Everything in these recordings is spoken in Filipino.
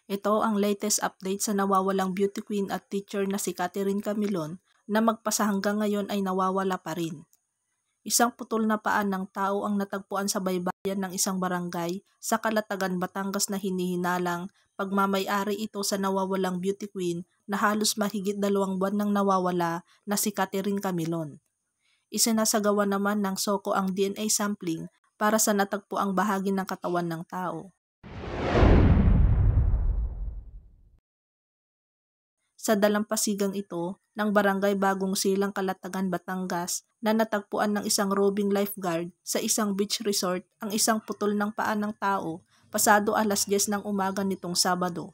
Ito ang latest update sa nawawalang beauty queen at teacher na si Catherine Camilon na magpasa hanggang ngayon ay nawawala pa rin. Isang putol na paa ng tao ang natagpuan sa baybayin ng isang barangay sa Calatagan, Batangas na hinihinalang pagmamay-ari ito sa nawawalang beauty queen na halos mahigit 2 buwan nang nawawala na si Catherine Camilon. Isinasagawa naman ng SOCO ang DNA sampling para sa natagpuang bahagi ng katawan ng tao. Sa dalampasigang ito ng Barangay Bagong Silang, Calatagan, Batangas na natagpuan ng isang roving lifeguard sa isang beach resort ang isang putol ng paa ng tao pasado 10:00 ng umaga nitong Sabado.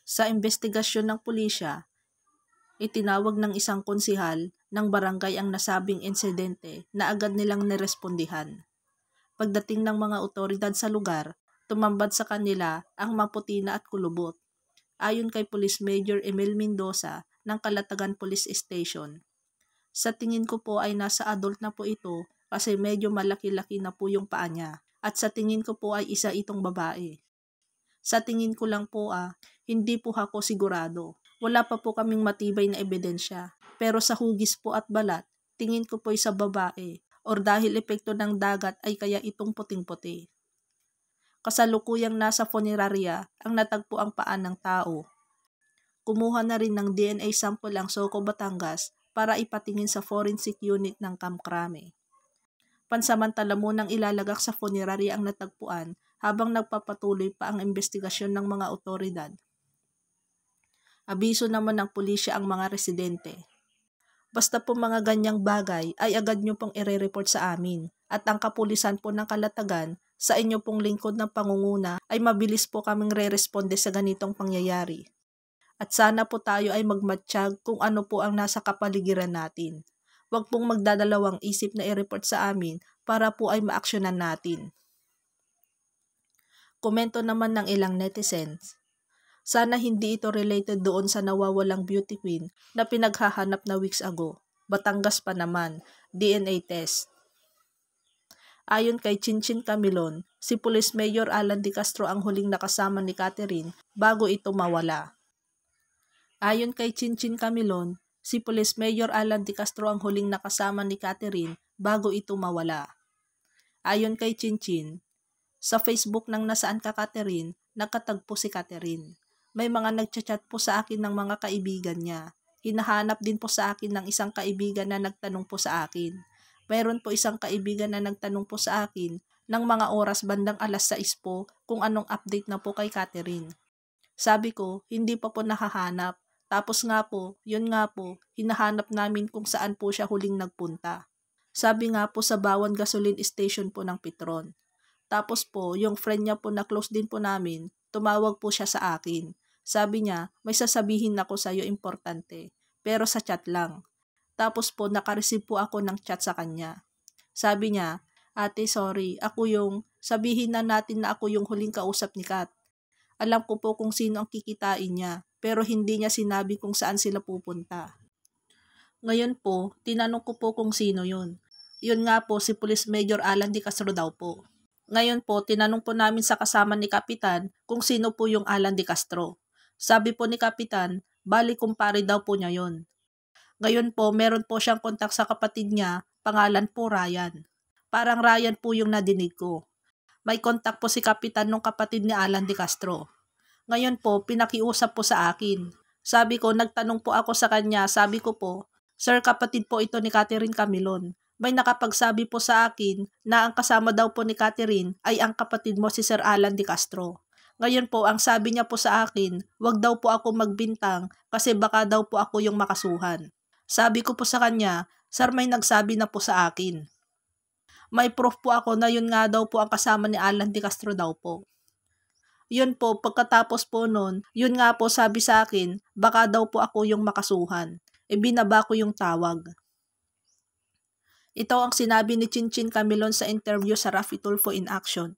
Sa investigasyon ng pulisya, itinawag ng isang konsihal ng barangay ang nasabing insidente na agad nilang nirespondihan. Pagdating ng mga otoridad sa lugar, tumambad sa kanila ang maputina at kulubot. Ayon kay Police Major Emil Mendoza ng Calatagan Police Station. Sa tingin ko po ay nasa adult na po ito kasi medyo malaki-laki na po yung paa niya. At sa tingin ko po ay isa itong babae. Sa tingin ko lang po hindi po ako sigurado. Wala pa po kaming matibay na ebidensya. Pero sa hugis po at balat, tingin ko po ay sa babae or dahil epekto ng dagat ay kaya itong puting-puti. Kasalukuyang nasa funeraria ang natagpo ang paa ng tao. Kumuha na rin ng DNA sample ang SOCO Batangas para ipatingin sa forensic unit ng Camp Crame. Pansamantala munang ilalagak sa funeraria ang natagpuan habang nagpapatuloy pa ang investigasyon ng mga otoridad. Abiso naman ng pulisya ang mga residente. Basta po mga ganyang bagay ay agad nyo pong ire-report sa amin at ang kapulisan po ng Calatagan sa inyo pong lingkod ng pangunguna ay mabilis po kaming re-responde sa ganitong pangyayari. At sana po tayo ay magmatsyag kung ano po ang nasa kapaligiran natin. Huwag pong magdadalawang isip na i-report sa amin para po ay maaksyonan natin. Komento naman ng ilang netizens. Sana hindi ito related doon sa nawawalang beauty queen na pinaghahanap na weeks ago. Batangas pa naman, DNA test. Ayon kay Chinchin Camilon, si Police Mayor Alan De Castro ang huling nakasama ni Catherine bago ito mawala. Ayon kay Chinchin Camilon, si Police Mayor Alan De Castro ang huling nakasama ni Catherine bago ito mawala. Ayon kay Chinchin, sa Facebook ng Nasaan Ka Catherine, nakatagpo si Catherine. May mga nagchat-chat po sa akin ng mga kaibigan niya. Hinahanap din po sa akin ng isang kaibigan na nagtanong po sa akin. Mayroon po isang kaibigan na nagtanong po sa akin ng mga oras bandang 6:00 po kung anong update na po kay Catherine. Sabi ko, hindi pa po nakahanap. Tapos nga po, yun nga po, hinahanap namin kung saan po siya huling nagpunta. Sabi nga po sa Bawan Gasoline Station po ng Petron. Tapos po, yung friend niya po na close din po namin, tumawag po siya sa akin. Sabi niya, may sasabihin ako sa iyo importante, pero sa chat lang. Tapos po, nakareceive po ako ng chat sa kanya. Sabi niya, ate sorry, ako yung, sabihin na natin na ako yung huling kausap ni Kat. Alam ko po kung sino ang kikitain niya, pero hindi niya sinabi kung saan sila pupunta. Ngayon po, tinanong ko po kung sino yun. Yun nga po si Police Major Alan De Castro daw po. Ngayon po, tinanong po namin sa kasama ni Kapitan kung sino po yung Alan De Castro. Sabi po ni Kapitan, bali kumpare daw po niya yun. Ngayon po, meron po siyang kontak sa kapatid niya, pangalan po Ryan. Parang Ryan po yung nadinig ko. May kontak po si Kapitan nung kapatid ni Alan De Castro. Ngayon po, pinakiusap po sa akin. Sabi ko, nagtanong po ako sa kanya, sabi ko po, Sir, kapatid po ito ni Catherine Camilon. May nakapagsabi po sa akin na ang kasama daw po ni Catherine ay ang kapatid mo si Sir Alan De Castro. Ngayon po, ang sabi niya po sa akin, wag daw po ako magbintang kasi baka daw po ako yung makasuhan. Sabi ko po sa kanya, Sir, may nagsabi na po sa akin. May proof po ako na yun nga daw po ang kasama ni Alan De Castro daw po. Yun po, pagkatapos po nun, yun nga po sabi sa akin, baka daw po ako yung makasuhan. Binaba ko yung tawag. Ito ang sinabi ni Chinchin Camilon sa interview sa Raffy Tulfo in Action.